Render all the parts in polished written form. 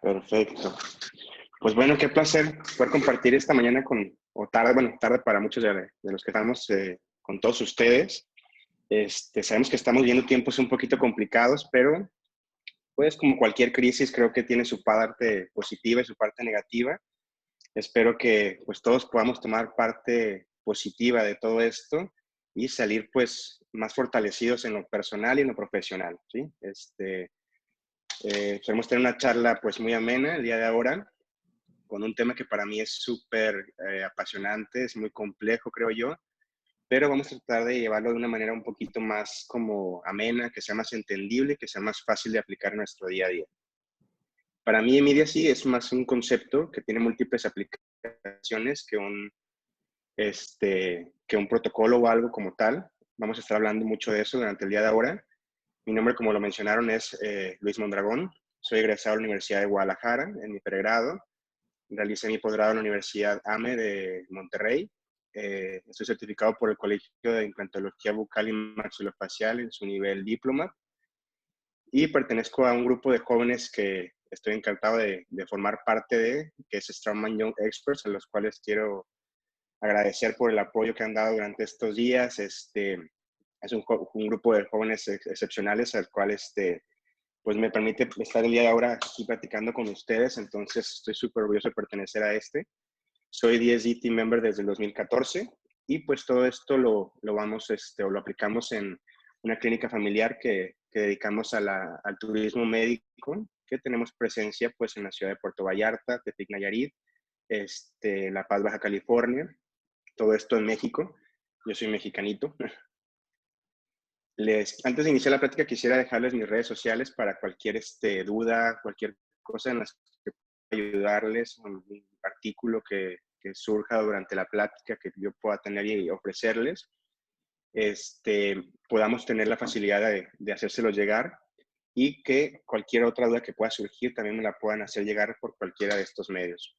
Perfecto. Pues bueno, qué placer poder compartir esta mañana o tarde, bueno, tarde para muchos de los que estamos con todos ustedes. Sabemos que estamos viviendo tiempos un poquito complicados, pero pues como cualquier crisis creo que tiene su parte positiva y su parte negativa. Espero que pues todos podamos tomar parte positiva de todo esto y salir pues más fortalecidos en lo personal y en lo profesional, ¿sí? Queremos tener una charla pues muy amena el día de ahora con un tema que para mí es súper apasionante, es muy complejo, creo yo, pero vamos a tratar de llevarlo de una manera un poquito más como amena, que sea más entendible, que sea más fácil de aplicar en nuestro día a día. Para mí, immediacy es más un concepto que tiene múltiples aplicaciones que un protocolo o algo como tal. Vamos a estar hablando mucho de eso durante el día de ahora. Mi nombre, como lo mencionaron, es Luis Mondragón. Soy egresado de la Universidad de Guadalajara en mi pregrado. Realicé mi posgrado en la Universidad AME de Monterrey. Estoy certificado por el Colegio de Implantología Bucal y Maxilofacial en su nivel diploma y pertenezco a un grupo de jóvenes que estoy encantado de formar parte de, que es Strongman Young Experts, a los cuales quiero agradecer por el apoyo que han dado durante estos días. Es un grupo de jóvenes excepcionales al cual pues me permite estar el día de ahora aquí platicando con ustedes, entonces estoy súper orgulloso de pertenecer a Soy DSD Team Member desde el 2014 y pues todo esto lo vamos, o lo aplicamos en una clínica familiar que dedicamos al turismo médico, que tenemos presencia pues en la ciudad de Puerto Vallarta, Tepic Nayarit, La Paz, Baja California, todo esto en México. Yo soy mexicanito. Antes de iniciar la plática quisiera dejarles mis redes sociales para cualquier duda, cualquier cosa en las que pueda ayudarles, un artículo que surja durante la plática que yo pueda tener y ofrecerles, podamos tener la facilidad de hacérselo llegar y que cualquier otra duda que pueda surgir también me la puedan hacer llegar por cualquiera de estos medios.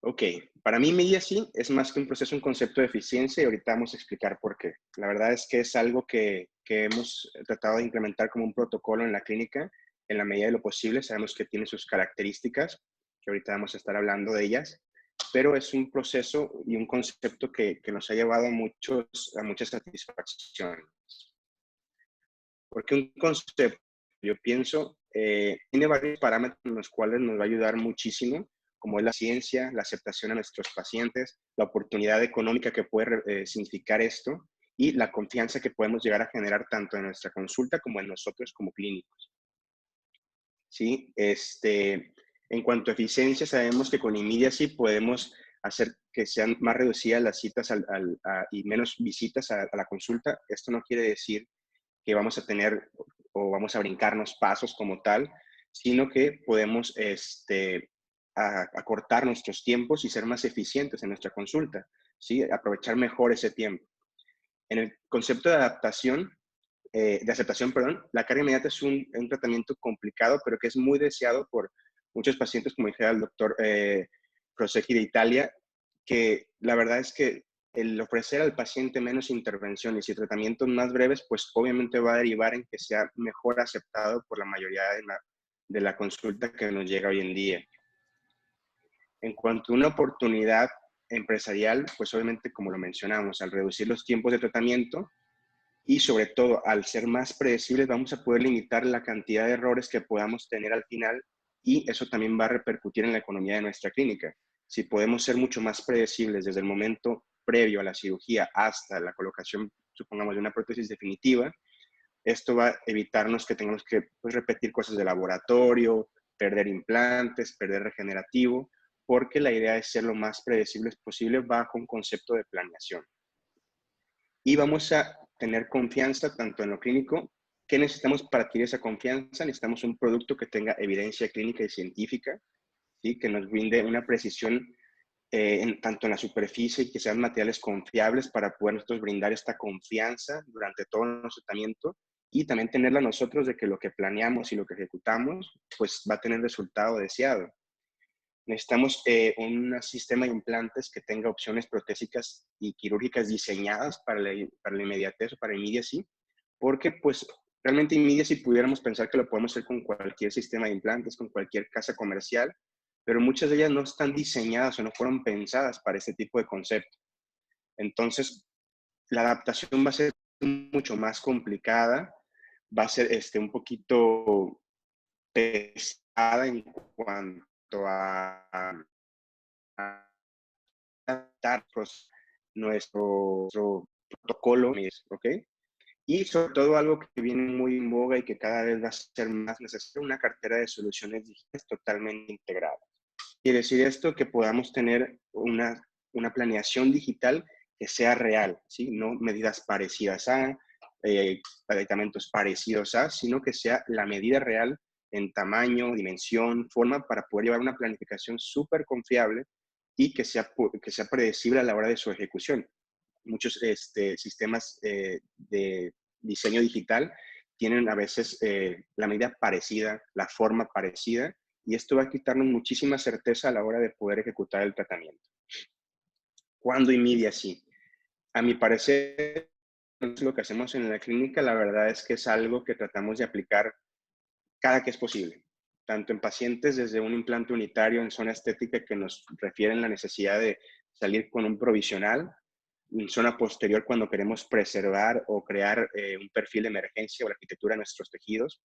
Ok, para mí Mediacy es más que un proceso, un concepto de eficiencia y ahorita vamos a explicar por qué. La verdad es que es algo que hemos tratado de implementar como un protocolo en la clínica en la medida de lo posible. Sabemos que tiene sus características, que ahorita vamos a estar hablando de ellas, pero es un proceso y un concepto que nos ha llevado a muchas satisfacciones. Porque un concepto, yo pienso, tiene varios parámetros en los cuales nos va a ayudar muchísimo, como es la ciencia, la aceptación a nuestros pacientes, la oportunidad económica que puede significar esto y la confianza que podemos llegar a generar tanto en nuestra consulta como en nosotros como clínicos. ¿Sí? En cuanto a eficiencia, sabemos que con Immediacy podemos hacer que sean más reducidas las citas y menos visitas a la consulta. Esto no quiere decir que vamos a tener o vamos a brincarnos pasos como tal, sino que podemos acortar nuestros tiempos y ser más eficientes en nuestra consulta, ¿sí? Aprovechar mejor ese tiempo. En el concepto de adaptación, de aceptación, perdón, la carga inmediata es un tratamiento complicado, pero que es muy deseado por muchos pacientes, como dijera el doctor Prosecchi de Italia, que la verdad es que el ofrecer al paciente menos intervenciones y tratamientos más breves, pues obviamente va a derivar en que sea mejor aceptado por la mayoría de la consulta que nos llega hoy en día. En cuanto a una oportunidad empresarial, pues obviamente, como lo mencionamos, al reducir los tiempos de tratamiento y sobre todo al ser más predecibles, vamos a poder limitar la cantidad de errores que podamos tener al final y eso también va a repercutir en la economía de nuestra clínica. Si podemos ser mucho más predecibles desde el momento previo a la cirugía hasta la colocación, supongamos, de una prótesis definitiva, esto va a evitarnos que tengamos que pues, repetir cosas de laboratorio, perder implantes, perder regenerativo, porque la idea es ser lo más predecibles posible bajo un concepto de planeación. Y vamos a tener confianza tanto en lo clínico. ¿Qué necesitamos para adquirir esa confianza? Necesitamos un producto que tenga evidencia clínica y científica, ¿sí? Que nos brinde una precisión tanto en la superficie y que sean materiales confiables para poder nosotros brindar esta confianza durante todo nuestro tratamiento y también tenerla nosotros de que lo que planeamos y lo que ejecutamos pues va a tener el resultado deseado. Necesitamos un sistema de implantes que tenga opciones protésicas y quirúrgicas diseñadas para la inmediatez o para el immediacy, porque pues Realmente Inmedia, si pudiéramos pensar que lo podemos hacer con cualquier sistema de implantes, con cualquier casa comercial, pero muchas de ellas no están diseñadas o no fueron pensadas para este tipo de concepto. Entonces, la adaptación va a ser mucho más complicada, va a ser un poquito pesada en cuanto a adaptar nuestro protocolo, ¿ok? Y sobre todo algo que viene muy en boga y que cada vez va a ser más necesario, una cartera de soluciones digitales totalmente integrada. Quiere decir esto que podamos tener una planeación digital que sea real, ¿sí? No medidas parecidas a, aditamentos parecidos a, sino que sea la medida real en tamaño, dimensión, forma, para poder llevar una planificación súper confiable y que sea predecible a la hora de su ejecución. Muchos sistemas de diseño digital tienen a veces la medida parecida, la forma parecida, y esto va a quitarnos muchísima certeza a la hora de poder ejecutar el tratamiento. ¿Cuándo y media sí? A mi parecer, lo que hacemos en la clínica, la verdad es que es algo que tratamos de aplicar cada que es posible, tanto en pacientes desde un implante unitario en zona estética que nos refieren la necesidad de salir con un provisional, en zona posterior cuando queremos preservar o crear un perfil de emergencia o la arquitectura de nuestros tejidos.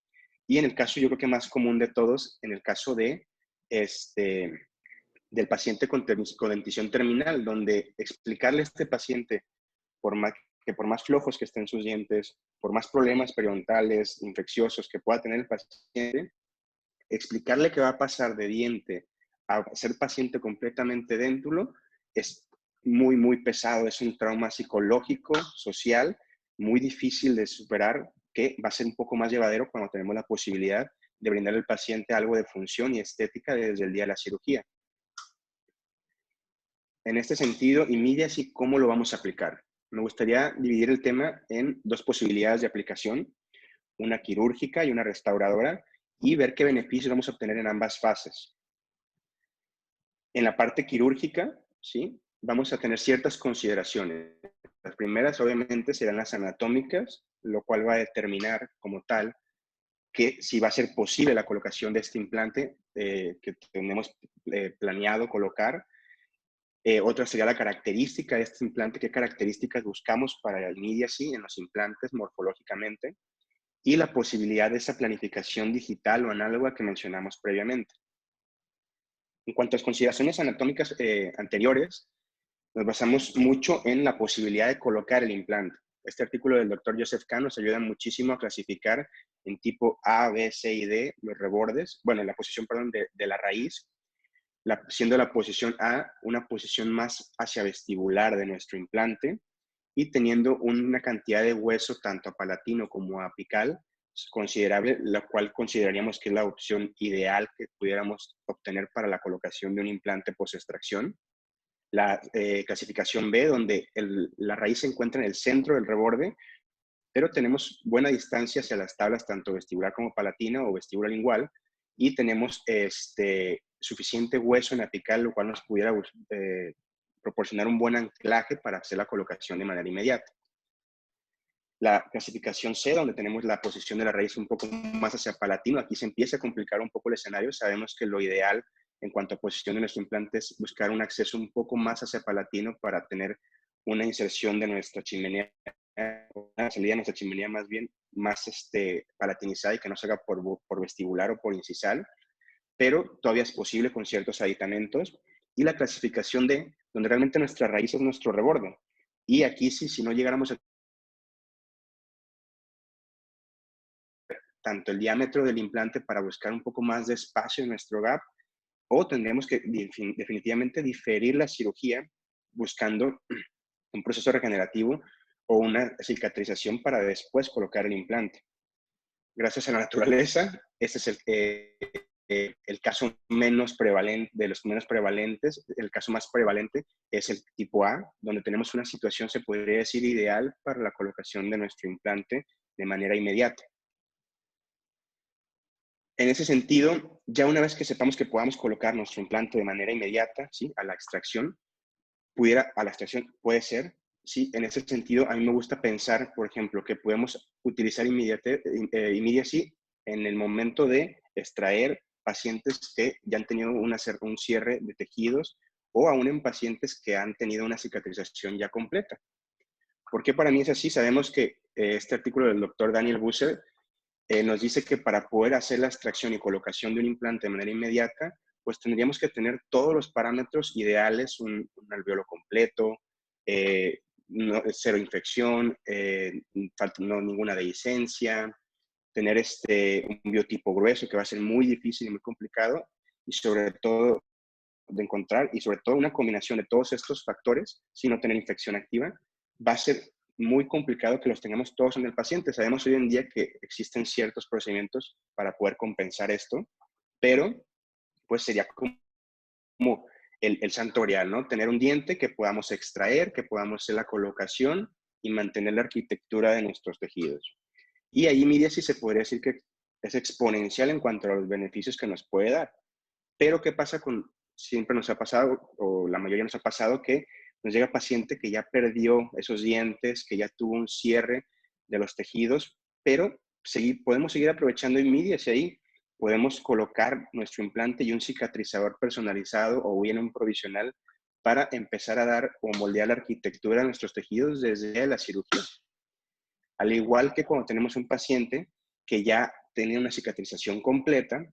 Y en el caso, yo creo que más común de todos, en el caso de del paciente con dentición terminal, donde explicarle a este paciente por más, que por más flojos que estén sus dientes, por más problemas periodontales, infecciosos que pueda tener el paciente, explicarle que va a pasar de diente a ser paciente completamente déntulo es muy, muy pesado. Es un trauma psicológico, social, muy difícil de superar, que va a ser un poco más llevadero cuando tenemos la posibilidad de brindar al paciente algo de función y estética desde el día de la cirugía. En este sentido, y mide así cómo lo vamos a aplicar. Me gustaría dividir el tema en dos posibilidades de aplicación, una quirúrgica y una restauradora, y ver qué beneficios vamos a obtener en ambas fases. En la parte quirúrgica, ¿sí? Vamos a tener ciertas consideraciones. Las primeras, obviamente, serán las anatómicas, lo cual va a determinar como tal que si va a ser posible la colocación de este implante que tenemos planeado colocar. Otra sería la característica de este implante, qué características buscamos para el immediacy en los implantes morfológicamente, y la posibilidad de esa planificación digital o análoga que mencionamos previamente. En cuanto a las consideraciones anatómicas anteriores, nos basamos mucho en la posibilidad de colocar el implante. Este artículo del doctor Joseph Kahn nos ayuda muchísimo a clasificar en tipo A, B, C y D los rebordes, bueno, la posición, perdón, de la raíz, siendo la posición A una posición más hacia vestibular de nuestro implante y teniendo una cantidad de hueso tanto palatino como apical considerable, la cual consideraríamos que es la opción ideal que pudiéramos obtener para la colocación de un implante post-extracción. La clasificación B, donde la raíz se encuentra en el centro del reborde, pero tenemos buena distancia hacia las tablas, tanto vestibular como palatina o vestíbula lingual, y tenemos suficiente hueso en apical, lo cual nos pudiera proporcionar un buen anclaje para hacer la colocación de manera inmediata. La clasificación C, donde tenemos la posición de la raíz un poco más hacia palatino, aquí se empieza a complicar un poco el escenario. Sabemos que lo ideal en cuanto a posición de nuestro implante es buscar un acceso un poco más hacia palatino para tener una inserción de nuestra chimenea, una salida de nuestra chimenea más bien más palatinizada y que no se haga por vestibular o por incisal, pero todavía es posible con ciertos aditamentos. Y la clasificación D, donde realmente nuestra raíz es nuestro reborde. Y aquí sí, si no llegáramos a tanto el diámetro del implante para buscar un poco más de espacio en nuestro gap, o tendremos que definitivamente diferir la cirugía buscando un proceso regenerativo o una cicatrización para después colocar el implante. Gracias a la naturaleza, este es el caso menos prevalente, de los menos prevalentes. El caso más prevalente es el tipo A, donde tenemos una situación, se podría decir, ideal para la colocación de nuestro implante de manera inmediata. En ese sentido, ya una vez que sepamos que podamos colocar nuestro implante de manera inmediata, ¿sí? A la extracción puede ser, Sí, en ese sentido, a mí me gusta pensar, por ejemplo, que podemos utilizar immediacy en el momento de extraer pacientes que ya han tenido un cierre de tejidos o aún en pacientes que han tenido una cicatrización ya completa. ¿Por qué para mí es así? Sabemos que este artículo del doctor Daniel Busser nos dice que para poder hacer la extracción y colocación de un implante de manera inmediata, pues tendríamos que tener todos los parámetros ideales, un alveolo completo, cero infección, no ninguna dehiscencia, tener un biotipo grueso que va a ser muy difícil y muy complicado, y sobre todo de encontrar, y sobre todo una combinación de todos estos factores, si no tener infección activa, va a ser muy complicado que los tengamos todos en el paciente. Sabemos hoy en día que existen ciertos procedimientos para poder compensar esto, pero pues sería como el santo grial, ¿no? Tener un diente que podamos extraer, que podamos hacer la colocación y mantener la arquitectura de nuestros tejidos. Y ahí, Miriam, sí se podría decir que es exponencial en cuanto a los beneficios que nos puede dar. Pero ¿qué pasa siempre nos ha pasado, o la mayoría nos ha pasado, que nos llega paciente que ya perdió esos dientes, que ya tuvo un cierre de los tejidos, pero podemos seguir aprovechando inmediacy ahí. Podemos colocar nuestro implante y un cicatrizador personalizado o bien un provisional para empezar a dar o moldear la arquitectura de nuestros tejidos desde la cirugía. Al igual que cuando tenemos un paciente que ya tiene una cicatrización completa,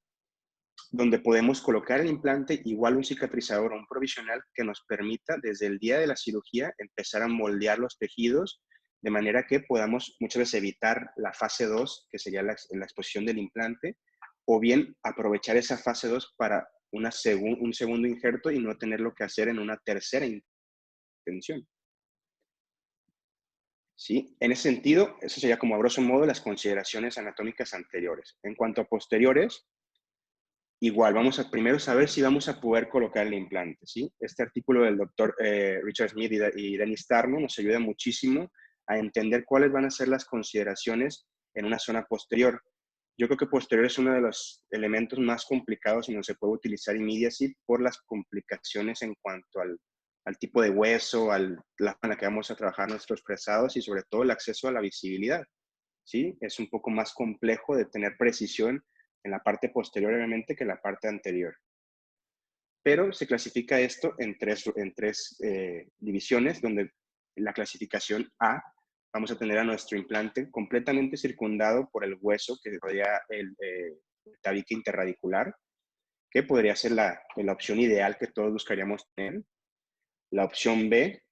donde podemos colocar el implante, igual un cicatrizador o un provisional que nos permita desde el día de la cirugía empezar a moldear los tejidos de manera que podamos muchas veces evitar la fase 2, que sería la exposición del implante, o bien aprovechar esa fase 2 para un segundo injerto y no tenerlo que hacer en una tercera intención. ¿Sí? En ese sentido, eso sería como a grosso modo las consideraciones anatómicas anteriores. En cuanto a posteriores, igual, vamos a primero saber si vamos a poder colocar el implante, ¿sí? Este artículo del doctor Richard Smith y Dennis Tarno nos ayuda muchísimo a entender cuáles van a ser las consideraciones en una zona posterior. Yo creo que posterior es uno de los elementos más complicados y no se puede utilizar immediacy por las complicaciones en cuanto al tipo de hueso, la en la que vamos a trabajar nuestros fresados y sobre todo el acceso a la visibilidad, ¿sí? Es un poco más complejo de tener precisión en la parte posterior, obviamente, que en la parte anterior. Pero se clasifica esto en tres divisiones, donde la clasificación A, vamos a tener a nuestro implante completamente circundado por el hueso que rodea el tabique interradicular, que podría ser la opción ideal que todos buscaríamos tener. La opción B,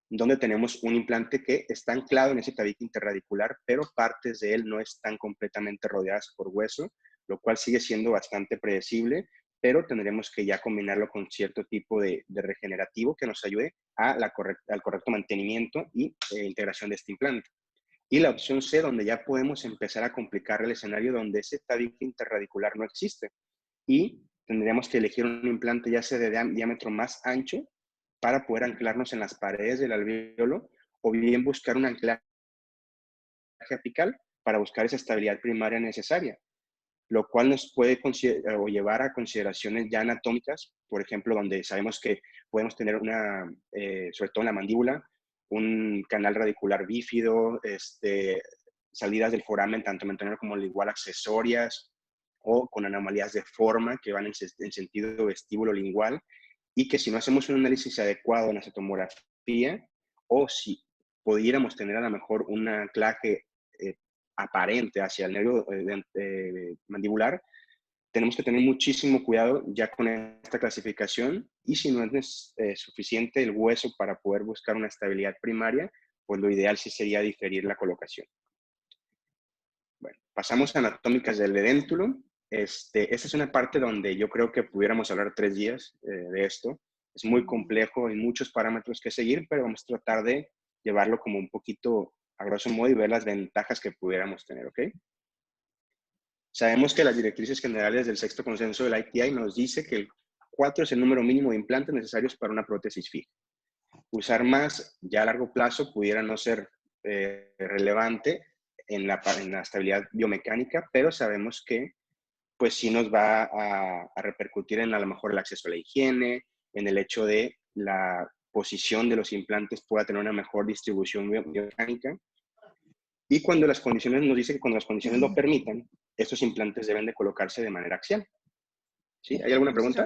donde tenemos un implante que está anclado en ese tabique interradicular, pero partes de él no están completamente rodeadas por hueso, lo cual sigue siendo bastante predecible, pero tendremos que ya combinarlo con cierto tipo de regenerativo que nos ayude al correcto mantenimiento y integración de este implante. Y la opción C, donde ya podemos empezar a complicar el escenario donde ese tabique interradicular no existe. Y tendríamos que elegir un implante ya sea de diámetro más ancho para poder anclarnos en las paredes del alvéolo o bien buscar un anclaje apical para buscar esa estabilidad primaria necesaria, lo cual nos puede o llevar a consideraciones ya anatómicas, por ejemplo, donde sabemos que podemos tener sobre todo en la mandíbula, un canal radicular bífido, salidas del foramen tanto mental como igual accesorias, o con anomalías de forma que van en sentido vestíbulo-lingual, y que si no hacemos un análisis adecuado en la cetomografía, o si pudiéramos tener a lo mejor un anclaje aparente hacia el nervio mandibular, tenemos que tener muchísimo cuidado ya con esta clasificación, y si no es suficiente el hueso para poder buscar una estabilidad primaria, pues lo ideal sí sería diferir la colocación. Bueno, pasamos a anatómicas del edéntulo. Esta es una parte donde yo creo que pudiéramos hablar 3 días de esto. Es muy complejo, hay muchos parámetros que seguir, pero vamos a tratar de llevarlo como un poquito a grosso modo y ver las ventajas que pudiéramos tener, ¿ok? Sabemos que las directrices generales del sexto consenso del ITI nos dice que el 4 es el número mínimo de implantes necesarios para una prótesis fija. Usar más ya a largo plazo pudiera no ser relevante en la estabilidad biomecánica, pero sabemos que pues sí nos va a repercutir en a lo mejor el acceso a la higiene, en el hecho de posición de los implantes pueda tener una mejor distribución biomecánica. Y cuando las condiciones, nos dice que cuando las condiciones lo permitan, estos implantes deben de colocarse de manera axial. ¿Sí? ¿Hay alguna pregunta?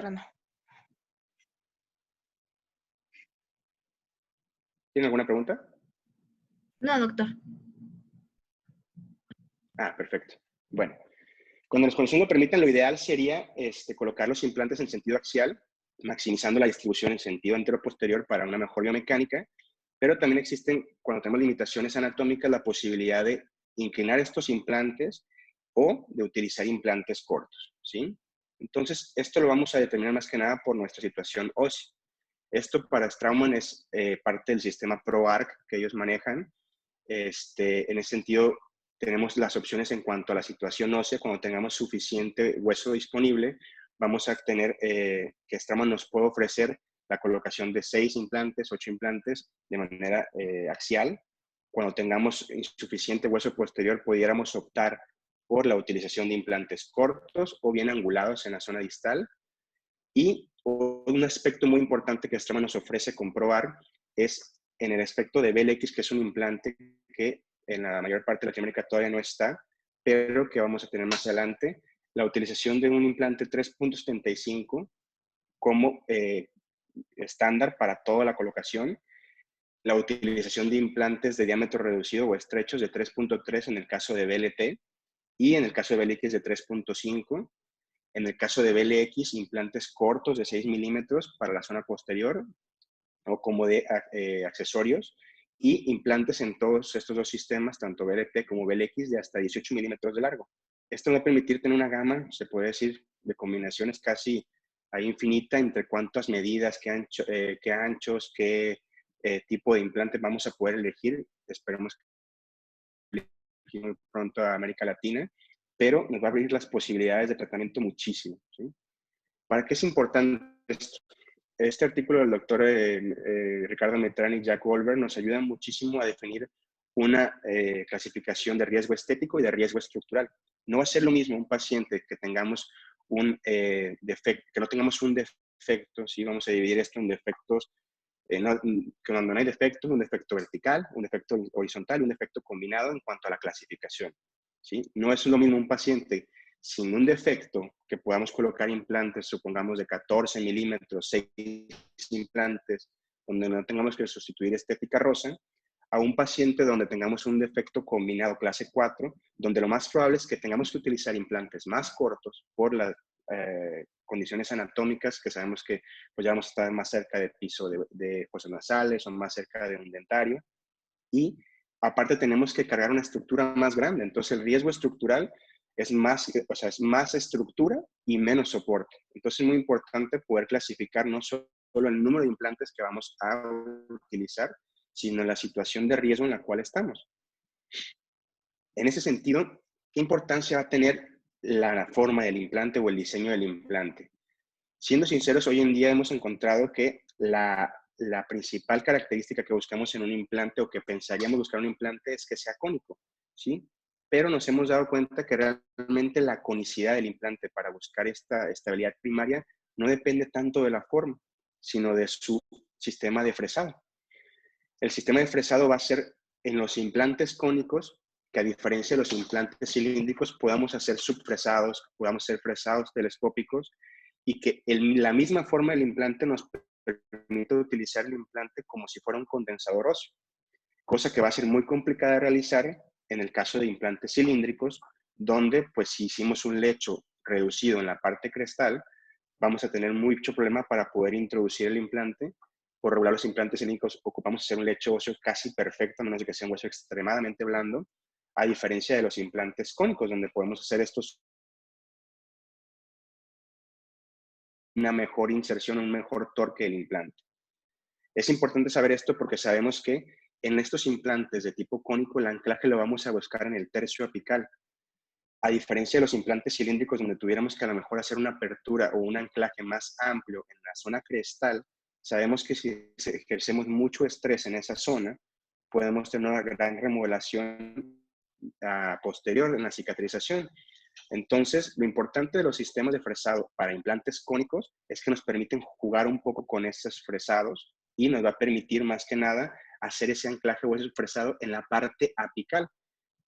¿Tiene alguna pregunta? No, doctor. Ah, perfecto. Bueno, cuando las condiciones lo permitan, lo ideal sería colocar los implantes en sentido axial, maximizando la distribución en sentido anteroposterior para una mejor biomecánica, pero también existen, cuando tenemos limitaciones anatómicas, la posibilidad de inclinar estos implantes o de utilizar implantes cortos, ¿sí? Entonces, esto lo vamos a determinar más que nada por nuestra situación ósea. Esto para Straumann es parte del sistema ProArch que ellos manejan. En ese sentido, tenemos las opciones en cuanto a la situación ósea. Cuando tengamos suficiente hueso disponible, vamos a tener que Straumann nos puede ofrecer la colocación de 6 implantes, 8 implantes de manera axial. Cuando tengamos insuficiente hueso posterior, pudiéramos optar por la utilización de implantes cortos o bien angulados en la zona distal. Y un aspecto muy importante que Straumann nos ofrece comprobar es en el aspecto de BLX, que es un implante que en la mayor parte de Latinoamérica todavía no está, pero que vamos a tener más adelante, la utilización de un implante 3.75 como estándar para toda la colocación, la utilización de implantes de diámetro reducido o estrechos de 3.3 en el caso de BLT y en el caso de BLX de 3.5. En el caso de BLX, implantes cortos de 6 milímetros para la zona posterior o como de accesorios y implantes en todos estos dos sistemas, tanto BLT como BLX, de hasta 18 milímetros de largo. Esto va a permitir tener una gama, se puede decir, de combinaciones casi infinita entre cuántas medidas, qué anchos, qué tipo de implante vamos a poder elegir. Esperemos que muy pronto a América Latina, pero nos va a abrir las posibilidades de tratamiento muchísimo, ¿sí? ¿Para qué es importante esto? Este artículo del doctor Ricardo Metrán y Jack Wolver nos ayuda muchísimo a definir una clasificación de riesgo estético y de riesgo estructural. No va a ser lo mismo un paciente que tengamos un defecto, que no tengamos un defecto, ¿sí? Vamos a dividir esto en defectos, cuando no hay defectos, un defecto vertical, un defecto horizontal y un defecto combinado en cuanto a la clasificación, ¿sí? No es lo mismo un paciente sin un defecto que podamos colocar implantes, supongamos de 14 milímetros, 6 implantes, donde no tengamos que sustituir estética rosa, a un paciente donde tengamos un defecto combinado clase 4, donde lo más probable es que tengamos que utilizar implantes más cortos por las condiciones anatómicas, que sabemos que pues, ya vamos a estar más cerca del piso de fosas nasales o más cerca de un dentario. Y aparte tenemos que cargar una estructura más grande. Entonces el riesgo estructural es más, o sea, es más estructura y menos soporte. Entonces es muy importante poder clasificar no solo el número de implantes que vamos a utilizar, sino la situación de riesgo en la cual estamos. En ese sentido, ¿qué importancia va a tener la forma del implante o el diseño del implante? Siendo sinceros, hoy en día hemos encontrado que la principal característica que buscamos en un implante o que pensaríamos buscar en un implante es que sea cónico, ¿sí? Pero nos hemos dado cuenta que realmente la conicidad del implante para buscar esta estabilidad primaria no depende tanto de la forma, sino de su sistema de fresado. El sistema de fresado va a ser en los implantes cónicos, que a diferencia de los implantes cilíndricos, podamos hacer subfresados, podamos hacer fresados telescópicos y que la misma forma del implante nos permite utilizar el implante como si fuera un condensador óseo, cosa que va a ser muy complicada de realizar en el caso de implantes cilíndricos, donde pues si hicimos un lecho reducido en la parte crestal, vamos a tener mucho problema para poder introducir el implante. Por regular, los implantes cilíndricos ocupamos hacer un lecho óseo casi perfecto, a menos de que sea un hueso extremadamente blando, a diferencia de los implantes cónicos, donde podemos hacer estos una mejor inserción, un mejor torque del implante. Es importante saber esto porque sabemos que en estos implantes de tipo cónico el anclaje lo vamos a buscar en el tercio apical. A diferencia de los implantes cilíndricos donde tuviéramos que a lo mejor hacer una apertura o un anclaje más amplio en la zona crestal, sabemos que si ejercemos mucho estrés en esa zona, podemos tener una gran remodelación posterior en la cicatrización. Entonces, lo importante de los sistemas de fresado para implantes cónicos es que nos permiten jugar un poco con esos fresados y nos va a permitir más que nada hacer ese anclaje hueso fresado en la parte apical,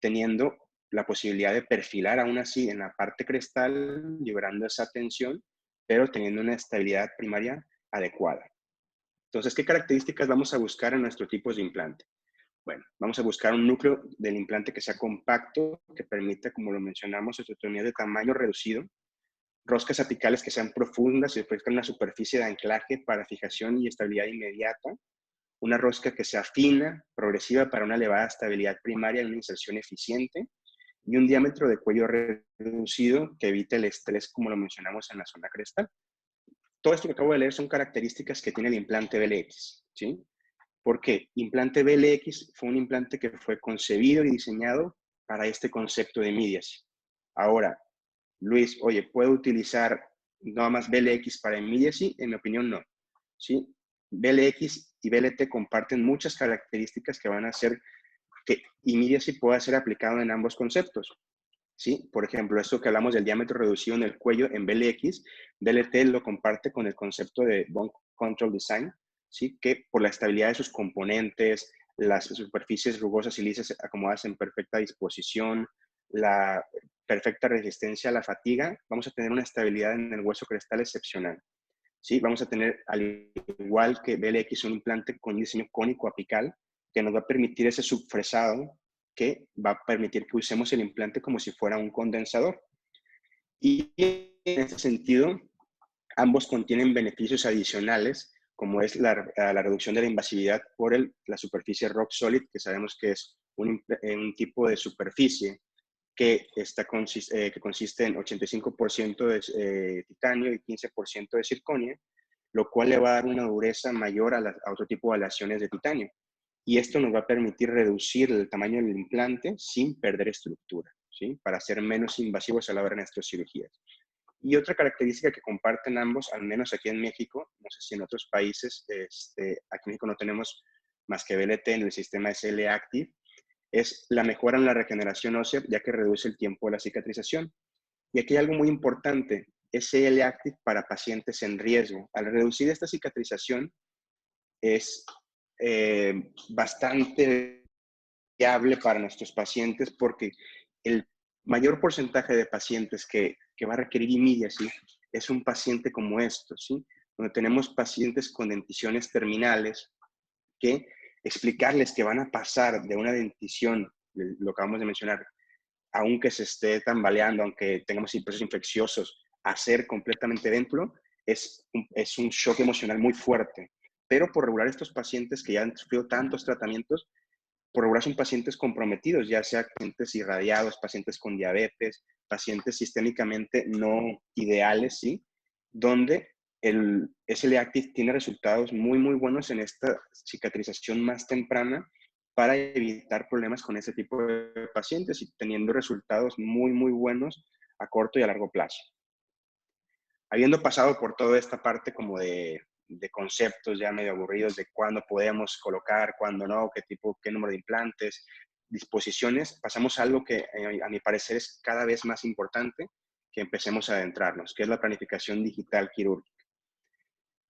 teniendo la posibilidad de perfilar aún así en la parte crestal, liberando esa tensión, pero teniendo una estabilidad primaria adecuada. Entonces, ¿qué características vamos a buscar en nuestros tipos de implante? Bueno, vamos a buscar un núcleo del implante que sea compacto, que permita, como lo mencionamos, osteotomía de tamaño reducido, roscas apicales que sean profundas y ofrezcan una superficie de anclaje para fijación y estabilidad inmediata, una rosca que sea fina, progresiva para una elevada estabilidad primaria y una inserción eficiente, y un diámetro de cuello reducido que evite el estrés, como lo mencionamos en la zona crestal. Todo esto que acabo de leer son características que tiene el implante BLX, ¿sí? Porque implante BLX fue un implante que fue concebido y diseñado para este concepto de immediacy. Ahora, Luis, oye, ¿puedo utilizar nada más BLX para immediacy? En mi opinión, no. ¿Sí? BLX y BLT comparten muchas características que van a hacer que immediacy pueda ser aplicado en ambos conceptos. ¿Sí? Por ejemplo, esto que hablamos del diámetro reducido en el cuello en BLX, BLT lo comparte con el concepto de Bone Control Design, ¿sí? Que por la estabilidad de sus componentes, las superficies rugosas y lisas acomodadas en perfecta disposición, la perfecta resistencia a la fatiga, vamos a tener una estabilidad en el hueso crestal excepcional. ¿Sí? Vamos a tener, al igual que BLX, un implante con diseño cónico apical que nos va a permitir ese subfresado que va a permitir que usemos el implante como si fuera un condensador. Y en ese sentido, ambos contienen beneficios adicionales, como es la reducción de la invasividad por la superficie rock solid, que sabemos que es un tipo de superficie que consiste en 85% de titanio y 15% de circonio, lo cual le va a dar una dureza mayor a otro tipo de aleaciones de titanio. Y esto nos va a permitir reducir el tamaño del implante sin perder estructura, ¿sí? Para ser menos invasivos a la hora de nuestras cirugías. Y otra característica que comparten ambos, al menos aquí en México, no sé si en otros países, aquí en México no tenemos más que BLT en el sistema SL Active, es la mejora en la regeneración ósea, ya que reduce el tiempo de la cicatrización. Y aquí hay algo muy importante, SL Active para pacientes en riesgo. Al reducir esta cicatrización, es bastante viable para nuestros pacientes porque el mayor porcentaje de pacientes que va a requerir immediacy es un paciente como estos, ¿sí? Donde tenemos pacientes con denticiones terminales que explicarles que van a pasar de una dentición, lo acabamos de mencionar, aunque se esté tambaleando, aunque tengamos procesos infecciosos, a ser completamente dentro, es un shock emocional muy fuerte. Pero por regular estos pacientes que ya han sufrido tantos tratamientos, por regular son pacientes comprometidos, ya sea pacientes irradiados, pacientes con diabetes, pacientes sistémicamente no ideales, ¿sí? Donde el SL Active tiene resultados muy, muy buenos en esta cicatrización más temprana para evitar problemas con ese tipo de pacientes y teniendo resultados muy, muy buenos a corto y a largo plazo. Habiendo pasado por toda esta parte como de conceptos ya medio aburridos de cuándo podemos colocar, cuándo no, qué número de implantes, disposiciones, pasamos a algo que a mi parecer es cada vez más importante que empecemos a adentrarnos, que es la planificación digital quirúrgica.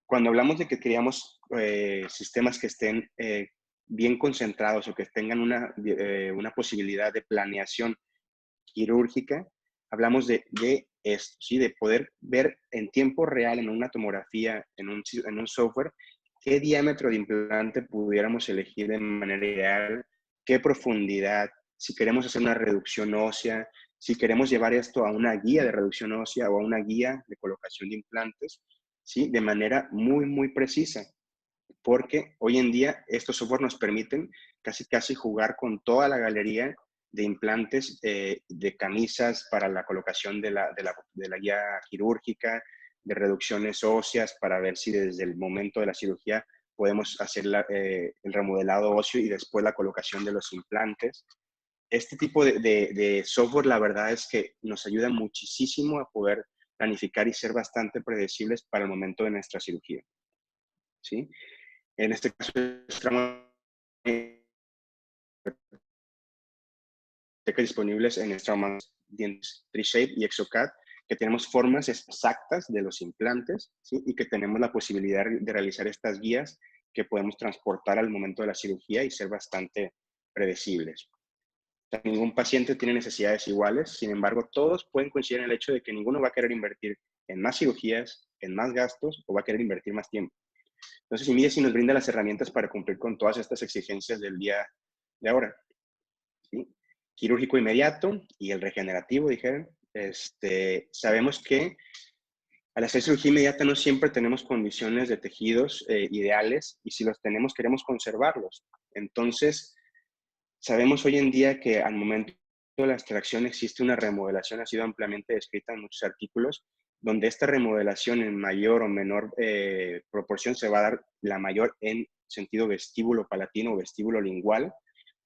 Cuando hablamos de que queríamos sistemas que estén bien concentrados o que tengan una posibilidad de planeación quirúrgica, hablamos de esto, ¿sí? De poder ver en tiempo real en una tomografía, en un software, qué diámetro de implante pudiéramos elegir de manera ideal, qué profundidad, si queremos hacer una reducción ósea, si queremos llevar esto a una guía de reducción ósea o a una guía de colocación de implantes, ¿sí? De manera muy, muy precisa. Porque hoy en día estos software nos permiten casi jugar con toda la galería de implantes, de camisas para la colocación de la guía quirúrgica, de reducciones óseas para ver si desde el momento de la cirugía podemos hacer el remodelado óseo y después la colocación de los implantes. Este tipo de software, la verdad es que nos ayuda muchísimo a poder planificar y ser bastante predecibles para el momento de nuestra cirugía, ¿sí? En este caso, estamos disponibles en Straumann Dientes 3Shape y Exocad, que tenemos formas exactas de los implantes, ¿sí? Y que tenemos la posibilidad de realizar estas guías que podemos transportar al momento de la cirugía y ser bastante predecibles. O sea, ningún paciente tiene necesidades iguales, sin embargo, todos pueden coincidir en el hecho de que ninguno va a querer invertir en más cirugías, en más gastos o va a querer invertir más tiempo. Entonces, Immediacy nos brinda las herramientas para cumplir con todas estas exigencias del día de ahora. ¿Sí? Quirúrgico inmediato y el regenerativo, dijeron. Sabemos que al hacer cirugía inmediata no siempre tenemos condiciones de tejidos ideales y si los tenemos queremos conservarlos. Entonces, sabemos hoy en día que al momento de la extracción existe una remodelación, ha sido ampliamente descrita en muchos artículos, donde esta remodelación en mayor o menor proporción se va a dar la mayor en sentido vestíbulo palatino o vestíbulo lingual.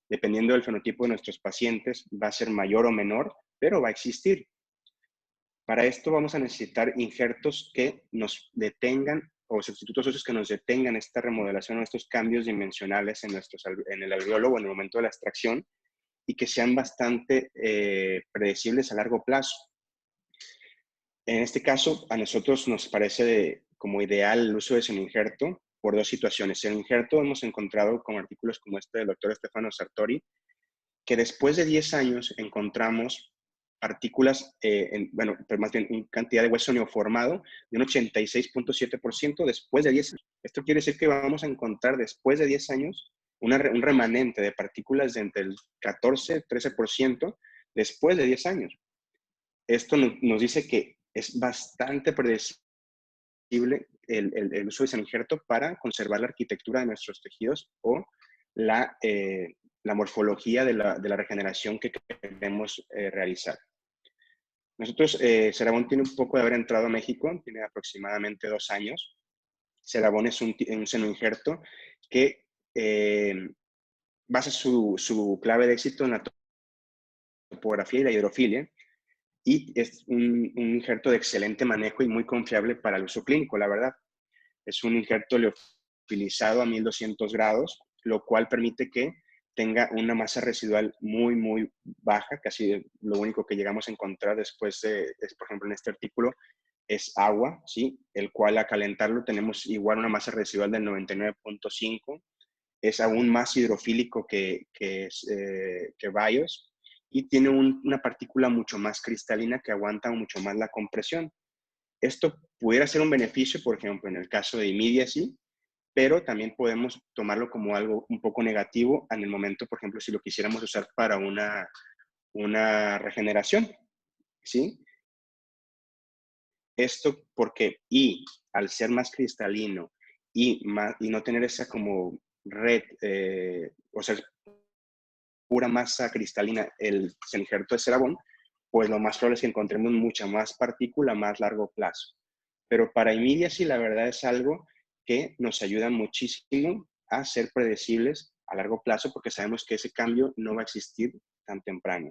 Dependiendo del fenotipo de nuestros pacientes, va a ser mayor o menor, pero va a existir. Para esto vamos a necesitar injertos que nos detengan o sustitutos óseos que nos detengan esta remodelación o estos cambios dimensionales en el alveolo o en el momento de la extracción y que sean bastante predecibles a largo plazo. En este caso, a nosotros nos parece como ideal el uso de semi-injerto por dos situaciones. El injerto hemos encontrado con artículos como este del doctor Stefano Sartori, que después de 10 años encontramos partículas, bueno, pero más bien una cantidad de hueso neoformado de un 86.7% después de 10 años. Esto quiere decir que vamos a encontrar después de 10 años un remanente de partículas de entre el 14-13% después de 10 años. Esto nos dice que es bastante predecible el uso de ese injerto para conservar la arquitectura de nuestros tejidos o la morfología de la regeneración que queremos realizar. Nosotros, Ceravón tiene un poco de haber entrado a México, tiene aproximadamente 2 años. Ceravón es un senoinjerto que basa su clave de éxito en la topografía y la hidrofilia, y es un injerto de excelente manejo y muy confiable para el uso clínico, la verdad. Es un injerto liofilizado a 1200 grados, lo cual permite que tenga una masa residual muy, muy baja. Casi lo único que llegamos a encontrar después por ejemplo, en este artículo, es agua, ¿sí? El cual a calentarlo tenemos igual una masa residual del 99.5. Es aún más hidrofílico que BIOS y tiene una partícula mucho más cristalina que aguanta mucho más la compresión. Esto pudiera ser un beneficio, por ejemplo, en el caso de Immediacy, pero también podemos tomarlo como algo un poco negativo en el momento, por ejemplo, si lo quisiéramos usar para una regeneración, ¿sí? Esto porque, y al ser más cristalino y no tener esa como red, o sea, pura masa cristalina, el injerto de Ceravón, pues lo más probable es que encontremos mucha más partícula a más largo plazo. Pero para Immediacy la verdad es algo que nos ayuda muchísimo a ser predecibles a largo plazo porque sabemos que ese cambio no va a existir tan temprano.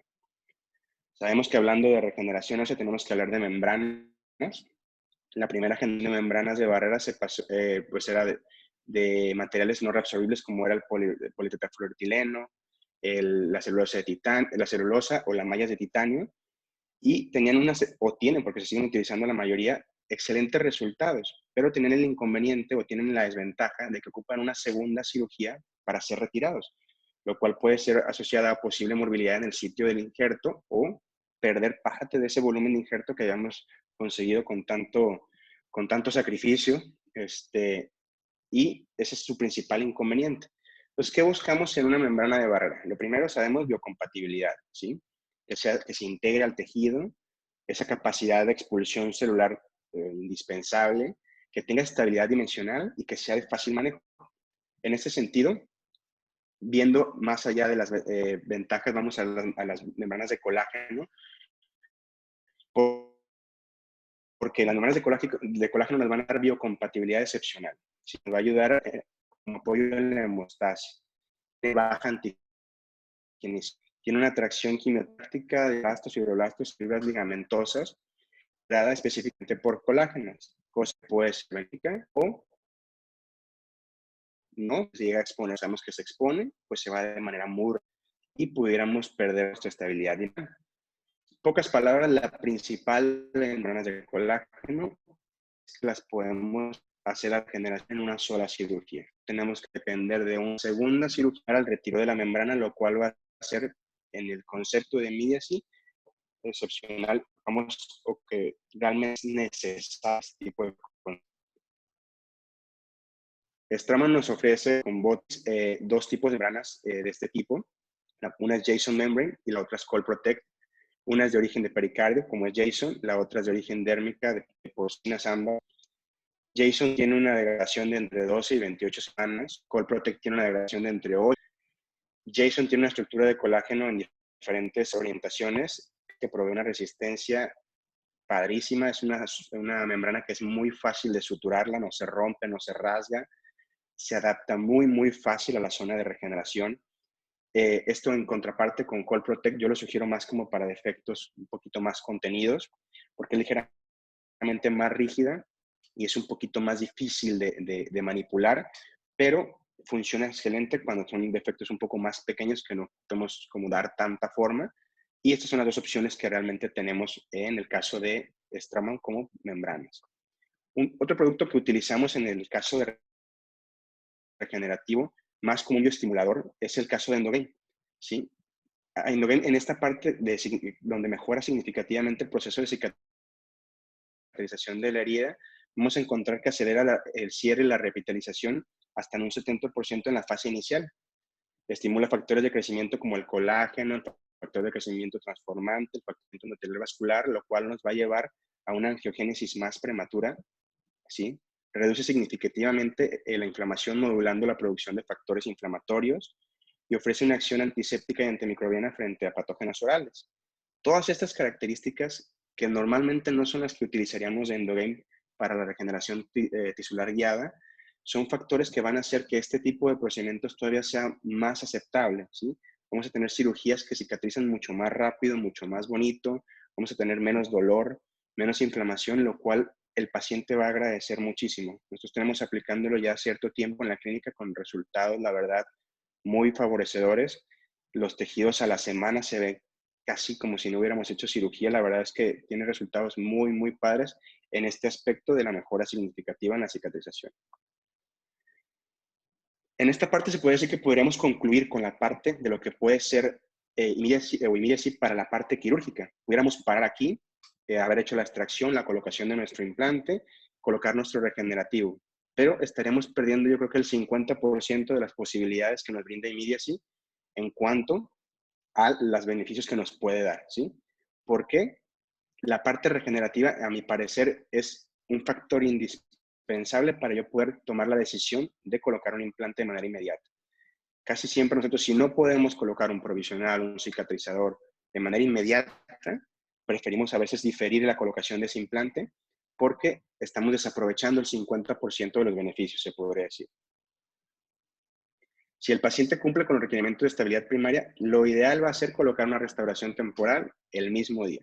Sabemos que hablando de regeneración, o sea, tenemos que hablar de membranas. La primera generación de membranas de barrera pues era de materiales no reabsorbibles como era el politetrafluoroetileno, la celulosa de la celulosa o las mallas de titanio, y tenían o tienen, porque se siguen utilizando la mayoría, excelentes resultados, pero tienen el inconveniente o tienen la desventaja de que ocupan una segunda cirugía para ser retirados, lo cual puede ser asociada a posible morbilidad en el sitio del injerto o perder parte de ese volumen de injerto que hayamos conseguido con tanto sacrificio, y ese es su principal inconveniente. Entonces, ¿qué buscamos en una membrana de barrera? Lo primero, sabemos biocompatibilidad, ¿sí? Que se integre al tejido, esa capacidad de expulsión celular indispensable, que tenga estabilidad dimensional y que sea de fácil manejo. En ese sentido, viendo más allá de las ventajas, vamos a las membranas de colágeno, porque las membranas de colágeno nos van a dar biocompatibilidad excepcional. ¿Sí? Nos va a ayudar como apoyo en la hemostasia. Baja antigenesis. Tiene una atracción quimiotáctica de blastos, fibroblastos, fibras ligamentosas, dada específicamente por colágenos, cosa que puede ser benéfica o no. Si llega a exponer, sabemos que se expone, pues se va de manera muy rápida y pudiéramos perder nuestra estabilidad. En pocas palabras, la principal membranas de colágeno es que las podemos hacer la generación en una sola cirugía. tenemos que depender de una segunda cirugía para el retiro de la membrana, lo cual va a ser en el concepto de immediacy excepcional, vamos, o que realmente es necesario este tipo de cosas. Straumann nos ofrece con bots dos tipos de membranas de este tipo. Una es Jason Membrane y la otra es Cold Protect. Una es de origen de pericardio, como es Jason, la otra es de origen dérmica, de porcinas ambas. Jason tiene una degradación de entre 12 y 28 semanas. Cold Protect tiene una degradación de entre 8. Jason tiene una estructura de colágeno en diferentes orientaciones que provee una resistencia padrísima. Es una membrana que es muy fácil de suturarla, no se rompe, no se rasga. Se adapta muy, muy fácil a la zona de regeneración. Esto en contraparte con Cold Protect, yo lo sugiero más como para defectos un poquito más contenidos, porque es ligeramente más rígida y es un poquito más difícil de manipular, pero funciona excelente cuando son defectos un poco más pequeños que no podemos como dar tanta forma. Y estas son las dos opciones que realmente tenemos en el caso de Straumann como membranas. Otro producto que utilizamos en el caso de regenerativo más como un bioestimulador es el caso de Endogain, ¿sí? Endogain en esta parte donde mejora significativamente el proceso de cicatrización de la herida, vamos a encontrar que acelera el cierre y la revitalización hasta en un 70% en la fase inicial. Estimula factores de crecimiento como el colágeno, el factor de crecimiento transformante, el factor endotelial vascular, lo cual nos va a llevar a una angiogénesis más prematura, ¿sí? Reduce significativamente la inflamación modulando la producción de factores inflamatorios y ofrece una acción antiséptica y antimicrobiana frente a patógenos orales. Todas estas características que normalmente no son las que utilizaríamos de Endogain para la regeneración tisular guiada, son factores que van a hacer que este tipo de procedimientos todavía sea más aceptable, ¿sí? Vamos a tener cirugías que cicatrizan mucho más rápido, mucho más bonito, vamos a tener menos dolor, menos inflamación, lo cual el paciente va a agradecer muchísimo. Nosotros tenemos aplicándolo ya cierto tiempo en la clínica con resultados, la verdad, muy favorecedores. Los tejidos a la semana se ven casi como si no hubiéramos hecho cirugía. La verdad es que tiene resultados muy, muy padres en este aspecto de la mejora significativa en la cicatrización. En esta parte se puede decir que podríamos concluir con la parte de lo que puede ser immediacy para la parte quirúrgica. Pudiéramos parar aquí, haber hecho la extracción, la colocación de nuestro implante, colocar nuestro regenerativo. Pero estaremos perdiendo yo creo que el 50% de las posibilidades que nos brinda immediacy en cuanto a los beneficios que nos puede dar, ¿sí? ¿Por qué? La parte regenerativa, a mi parecer, es un factor indispensable para yo poder tomar la decisión de colocar un implante de manera inmediata. Casi siempre nosotros, si no podemos colocar un provisional, un cicatrizador de manera inmediata, preferimos a veces diferir la colocación de ese implante porque estamos desaprovechando el 50% de los beneficios, se podría decir. Si el paciente cumple con los requerimientos de estabilidad primaria, lo ideal va a ser colocar una restauración temporal el mismo día.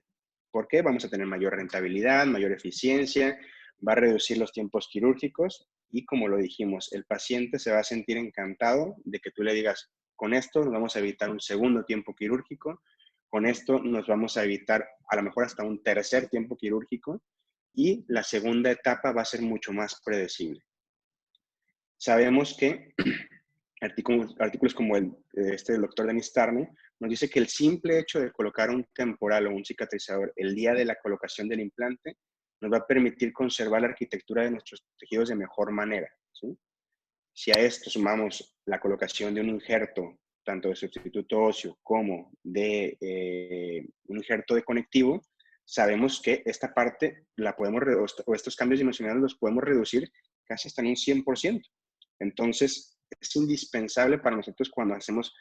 ¿Por qué? Vamos a tener mayor rentabilidad, mayor eficiencia, va a reducir los tiempos quirúrgicos y, como lo dijimos, el paciente se va a sentir encantado de que tú le digas, con esto nos vamos a evitar un segundo tiempo quirúrgico, con esto nos vamos a evitar a lo mejor hasta un tercer tiempo quirúrgico y la segunda etapa va a ser mucho más predecible. Sabemos que artículos como del doctor Denis Tarne nos dice que el simple hecho de colocar un temporal o un cicatrizador el día de la colocación del implante nos va a permitir conservar la arquitectura de nuestros tejidos de mejor manera, ¿sí? Si a esto sumamos la colocación de un injerto, tanto de sustituto óseo como de un injerto de conectivo, sabemos que esta parte la podemos, o estos cambios dimensionales los podemos reducir casi hasta en un 100%. Entonces, es indispensable para nosotros cuando hacemos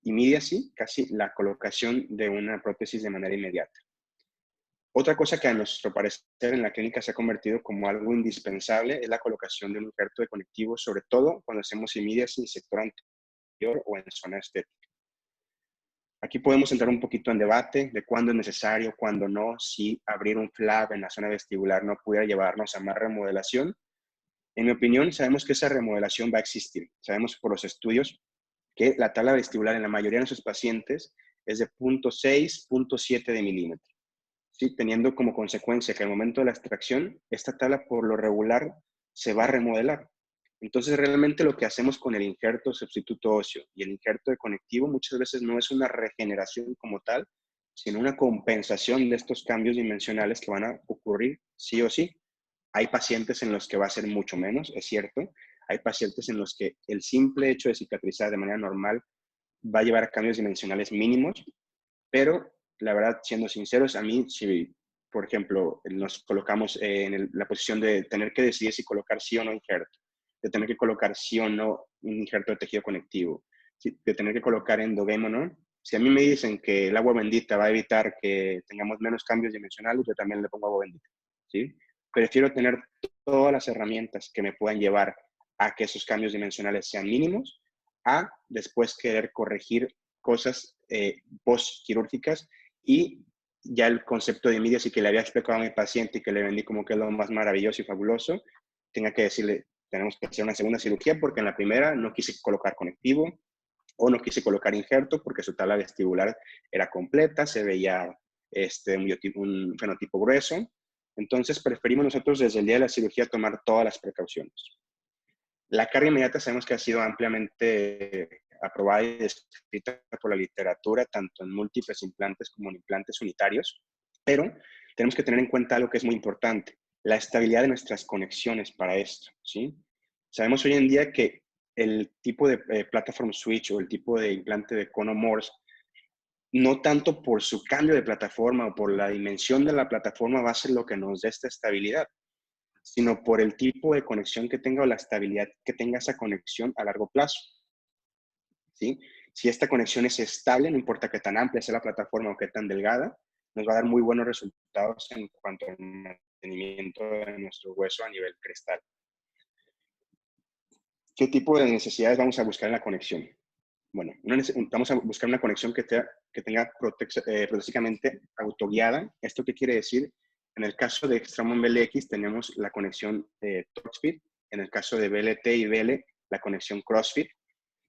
immediacy, casi la colocación de una prótesis de manera inmediata. Otra cosa que a nuestro parecer en la clínica se ha convertido como algo indispensable es la colocación de un injerto de conectivo, sobre todo cuando hacemos immediacy en sector anterior o en zona estética. Aquí podemos entrar un poquito en debate de cuándo es necesario, cuándo no, si abrir un flap en la zona vestibular no pudiera llevarnos a más remodelación. En mi opinión, sabemos que esa remodelación va a existir. Sabemos por los estudios que la tabla vestibular en la mayoría de nuestros pacientes es de 0.6, 0.7 de milímetro. ¿Sí? Teniendo como consecuencia que al momento de la extracción, esta tabla por lo regular se va a remodelar. Entonces, realmente lo que hacemos con el injerto sustituto óseo y el injerto de conectivo muchas veces no es una regeneración como tal, sino una compensación de estos cambios dimensionales que van a ocurrir sí o sí. Hay pacientes en los que va a ser mucho menos, es cierto. Hay pacientes en los que el simple hecho de cicatrizar de manera normal va a llevar a cambios dimensionales mínimos, pero la verdad, siendo sinceros, a mí, si, por ejemplo, nos colocamos en la posición de tener que decidir si colocar sí o no injerto, de tener que colocar sí o no un injerto de tejido conectivo, de tener que colocar endogame o no, si a mí me dicen que el agua bendita va a evitar que tengamos menos cambios dimensionales, yo también le pongo agua bendita, ¿sí? Prefiero tener todas las herramientas que me puedan llevar a que esos cambios dimensionales sean mínimos, a después querer corregir cosas post-quirúrgicas y ya el concepto de medias y que le había explicado a mi paciente y que le vendí como que es lo más maravilloso y fabuloso, tenga que decirle, tenemos que hacer una segunda cirugía porque en la primera no quise colocar conectivo o no quise colocar injerto porque su tabla vestibular era completa, se veía un fenotipo grueso. Entonces preferimos nosotros desde el día de la cirugía tomar todas las precauciones. La carga inmediata sabemos que ha sido ampliamente aprobada y descrita por la literatura, tanto en múltiples implantes como en implantes unitarios, pero tenemos que tener en cuenta algo que es muy importante, la estabilidad de nuestras conexiones para esto, ¿sí? Sabemos hoy en día que el tipo de platform switch o el tipo de implante de cono Morse, no tanto por su cambio de plataforma o por la dimensión de la plataforma va a ser lo que nos dé esta estabilidad, sino por el tipo de conexión que tenga o la estabilidad que tenga esa conexión a largo plazo, ¿sí? Si esta conexión es estable, no importa qué tan amplia sea la plataforma o qué tan delgada, nos va a dar muy buenos resultados en cuanto al mantenimiento de nuestro hueso a nivel crestal. ¿Qué tipo de necesidades vamos a buscar en la conexión? Bueno, vamos a buscar una conexión que tenga protésicamente autoguiada. ¿Esto qué quiere decir? En el caso de Extramon BLX tenemos la conexión TorqueFit, en el caso de BLT y BL, la conexión CrossFit,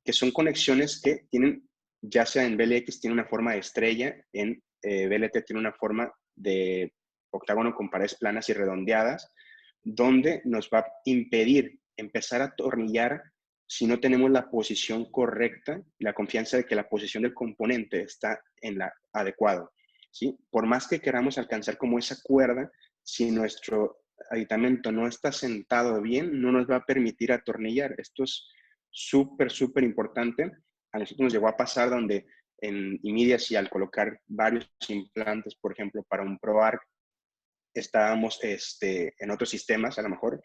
que son conexiones que tienen, ya sea en BLX tiene una forma de estrella, en BLT tiene una forma de octágono con paredes planas y redondeadas, donde nos va a impedir empezar a atornillar si no tenemos la posición correcta y la confianza de que la posición del componente está en la adecuada, ¿sí? Por más que queramos alcanzar como esa cuerda, si nuestro aditamento no está sentado bien, no nos va a permitir atornillar. Esto es súper, súper importante. A nosotros nos llegó a pasar donde en Immediacy, al colocar varios implantes, por ejemplo, para un ProArch, estábamos en otros sistemas, a lo mejor,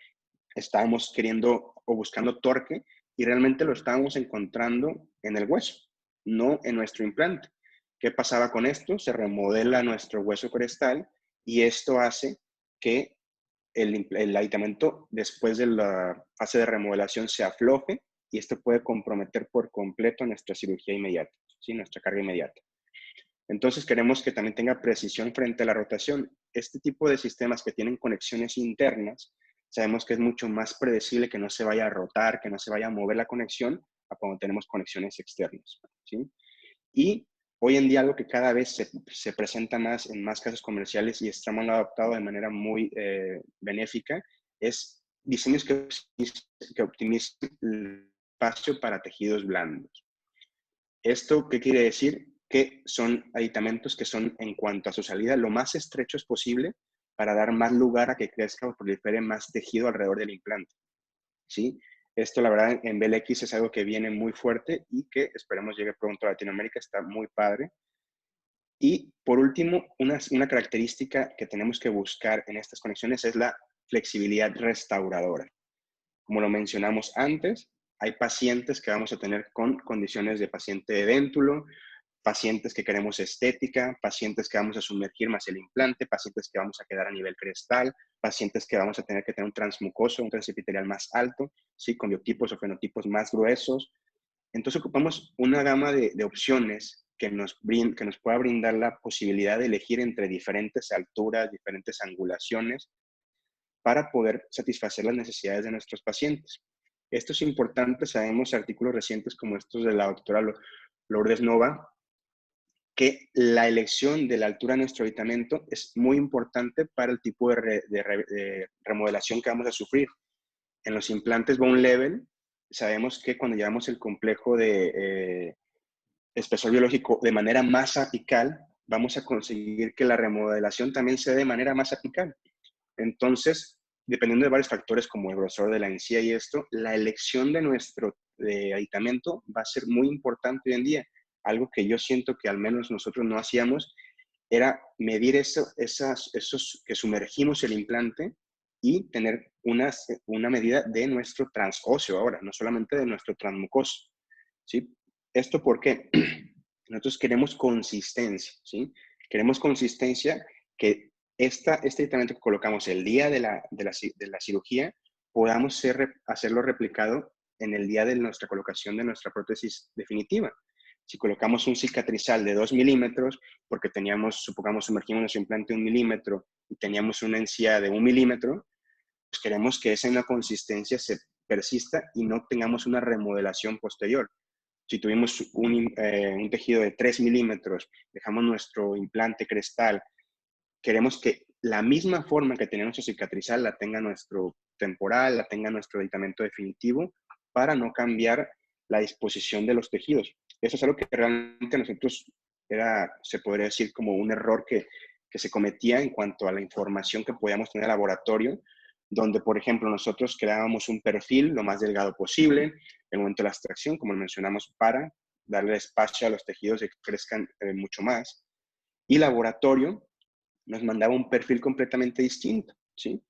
estábamos queriendo o buscando torque y realmente lo estábamos encontrando en el hueso, no en nuestro implante. ¿Qué pasaba con esto? Se remodela nuestro hueso crestal y esto hace que el aditamento después de la fase de remodelación se afloje y esto puede comprometer por completo nuestra cirugía inmediata, ¿sí? Nuestra carga inmediata. Entonces queremos que también tenga precisión frente a la rotación. Este tipo de sistemas que tienen conexiones internas, sabemos que es mucho más predecible que no se vaya a rotar, que no se vaya a mover la conexión a cuando tenemos conexiones externas, ¿sí? Y hoy en día algo que cada vez se presenta más en más casos comerciales y estamos adaptado de manera muy benéfica es diseños que optimicen el espacio para tejidos blandos. ¿Esto qué quiere decir? Que son aditamentos que son, en cuanto a su salida, lo más estrechos posible para dar más lugar a que crezca o prolifere más tejido alrededor del implante, ¿sí? Esto, la verdad, en BLX es algo que viene muy fuerte y que esperemos llegue pronto a Latinoamérica. Está muy padre. Y, por último, una característica que tenemos que buscar en estas conexiones es la flexibilidad restauradora. Como lo mencionamos antes, hay pacientes que vamos a tener con condiciones de paciente de déntulo, pacientes que queremos estética, pacientes que vamos a sumergir más el implante, pacientes que vamos a quedar a nivel crestal, pacientes que vamos a tener que tener un transmucoso, un transepitelial más alto, ¿sí? Con biotipos o fenotipos más gruesos. Entonces ocupamos una gama de opciones que nos pueda brindar la posibilidad de elegir entre diferentes alturas, diferentes angulaciones, para poder satisfacer las necesidades de nuestros pacientes. Esto es importante, sabemos artículos recientes como estos de la doctora Lourdes Nova, que la elección de la altura de nuestro aditamento es muy importante para el tipo de remodelación que vamos a sufrir. En los implantes bone level, sabemos que cuando llevamos el complejo de espesor biológico de manera más apical, vamos a conseguir que la remodelación también se dé de manera más apical. Entonces, dependiendo de varios factores como el grosor de la encía y esto, la elección de nuestro aditamento va a ser muy importante hoy en día. Algo que yo siento que al menos nosotros no hacíamos era medir esos que sumergimos el implante y tener una medida de nuestro transóseo ahora, no solamente de nuestro transmucoso, ¿sí? ¿Esto por qué? Nosotros queremos consistencia, ¿sí? Queremos consistencia que este tratamiento que colocamos el día de la cirugía podamos hacerlo replicado en el día de nuestra colocación de nuestra prótesis definitiva. Si colocamos un cicatrizal de 2 milímetros, porque supongamos, sumergimos nuestro implante 1 milímetro y teníamos una encía de 1 milímetro, pues queremos que esa consistencia se persista y no tengamos una remodelación posterior. Si tuvimos un tejido de 3 milímetros, dejamos nuestro implante crestal, queremos que la misma forma que tenía nuestro cicatrizal la tenga nuestro temporal, la tenga nuestro aditamento definitivo, para no cambiar la disposición de los tejidos. Eso es algo que realmente nosotros se podría decir como un error que se cometía en cuanto a la información que podíamos tener en el laboratorio, donde, por ejemplo, nosotros creábamos un perfil lo más delgado posible en el momento de la extracción, como lo mencionamos, para darle espacio a los tejidos de que crezcan mucho más. Y laboratorio nos mandaba un perfil completamente distinto, ¿sí?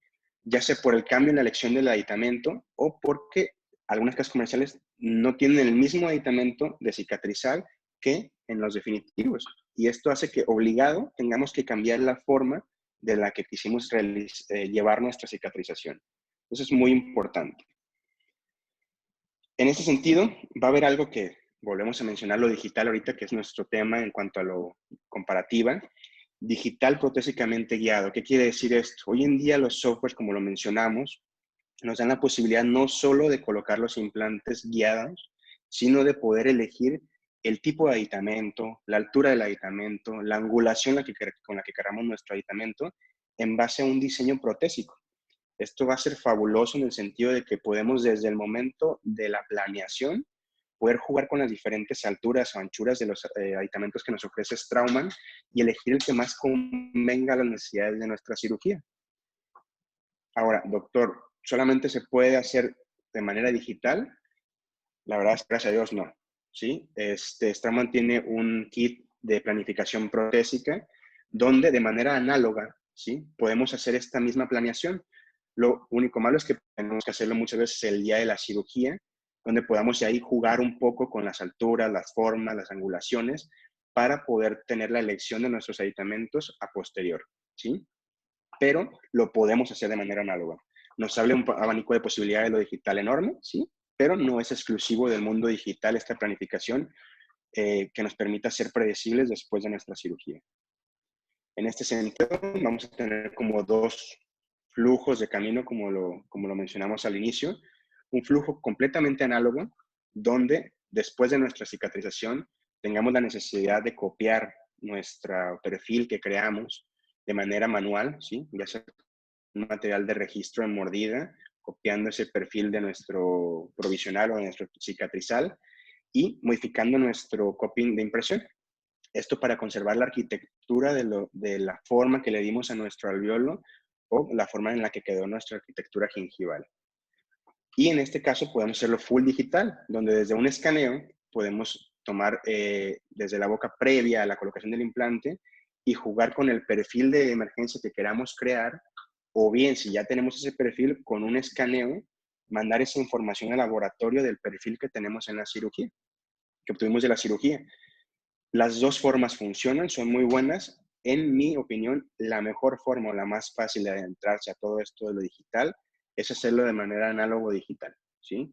Ya sea por el cambio en la elección del aditamento o porque algunas casas comerciales no tienen el mismo aditamento de cicatrizal que en los definitivos. Y esto hace que obligado tengamos que cambiar la forma de la que quisimos llevar nuestra cicatrización. Eso es muy importante. En ese sentido, va a haber algo que volvemos a mencionar, lo digital ahorita, que es nuestro tema en cuanto a lo comparativa. Digital protésicamente guiado. ¿Qué quiere decir esto? Hoy en día los softwares, como lo mencionamos, nos dan la posibilidad no solo de colocar los implantes guiados, sino de poder elegir el tipo de aditamento, la altura del aditamento, la angulación con la que queramos nuestro aditamento en base a un diseño protésico. Esto va a ser fabuloso en el sentido de que podemos desde el momento de la planeación poder jugar con las diferentes alturas o anchuras de los aditamentos que nos ofrece Straumann y elegir el que más convenga a las necesidades de nuestra cirugía. Ahora, doctor, ¿solamente se puede hacer de manera digital? La verdad, gracias a Dios, no. ¿Sí? Straumann tiene un kit de planificación protésica donde de manera análoga, ¿sí?, podemos hacer esta misma planeación. Lo único malo es que tenemos que hacerlo muchas veces el día de la cirugía, donde podamos ahí jugar un poco con las alturas, las formas, las angulaciones, para poder tener la elección de nuestros aditamentos a posterior, ¿sí? Pero lo podemos hacer de manera análoga. Nos abre un abanico de posibilidades de lo digital enorme, ¿sí? Pero no es exclusivo del mundo digital esta planificación que nos permita ser predecibles después de nuestra cirugía. En este sentido, vamos a tener como dos flujos de camino, como lo mencionamos al inicio. Un flujo completamente análogo, donde después de nuestra cicatrización tengamos la necesidad de copiar nuestro perfil que creamos de manera manual, ¿sí?, ya sea un material de registro en mordida, copiando ese perfil de nuestro provisional o de nuestro cicatrizal y modificando nuestro coping de impresión. Esto para conservar la arquitectura de la forma que le dimos a nuestro alveolo o la forma en la que quedó nuestra arquitectura gingival. Y en este caso podemos hacerlo full digital, donde desde un escaneo podemos tomar desde la boca previa a la colocación del implante y jugar con el perfil de emergencia que queramos crear, o bien, si ya tenemos ese perfil, con un escaneo, mandar esa información al laboratorio del perfil que tenemos en la cirugía, que obtuvimos de la cirugía. Las dos formas funcionan, son muy buenas. En mi opinión, la mejor forma o la más fácil de adentrarse a todo esto de lo digital es hacerlo de manera análogo digital, ¿sí?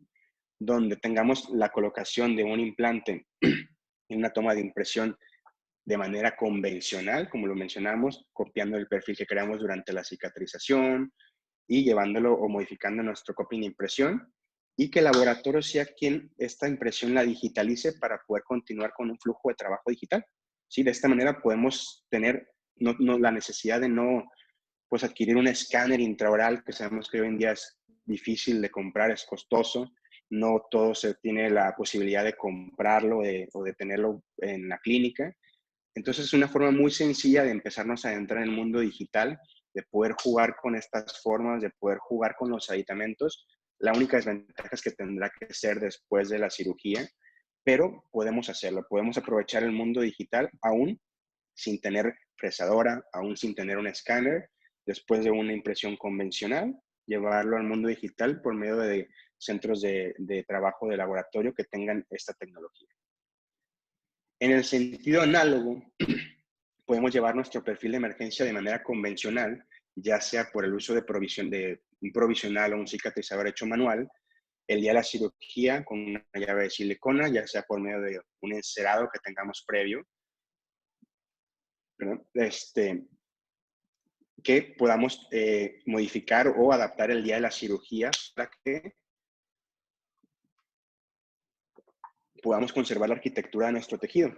Donde tengamos la colocación de un implante en una toma de impresión de manera convencional, como lo mencionamos, copiando el perfil que creamos durante la cicatrización y llevándolo o modificando nuestro copy de impresión, y que el laboratorio sea quien esta impresión la digitalice para poder continuar con un flujo de trabajo digital. ¿Sí? De esta manera podemos tener la necesidad de no, pues, adquirir un escáner intraoral, que sabemos que hoy en día es difícil de comprar, es costoso, no todo se tiene la posibilidad de comprarlo o de tenerlo en la clínica. Entonces es una forma muy sencilla de empezarnos a adentrar en el mundo digital, de poder jugar con estas formas, de poder jugar con los aditamentos. La única desventaja es que tendrá que ser después de la cirugía, pero podemos hacerlo, podemos aprovechar el mundo digital aún sin tener fresadora, aún sin tener un escáner, después de una impresión convencional, llevarlo al mundo digital por medio de centros de trabajo de laboratorio que tengan esta tecnología. En el sentido análogo, podemos llevar nuestro perfil de emergencia de manera convencional, ya sea por el uso de un provisional o un cicatrizador hecho manual, el día de la cirugía con una llave de silicona, ya sea por medio de un encerado que tengamos previo, ¿verdad? Que podamos modificar o adaptar el día de la cirugía para que podamos conservar la arquitectura de nuestro tejido,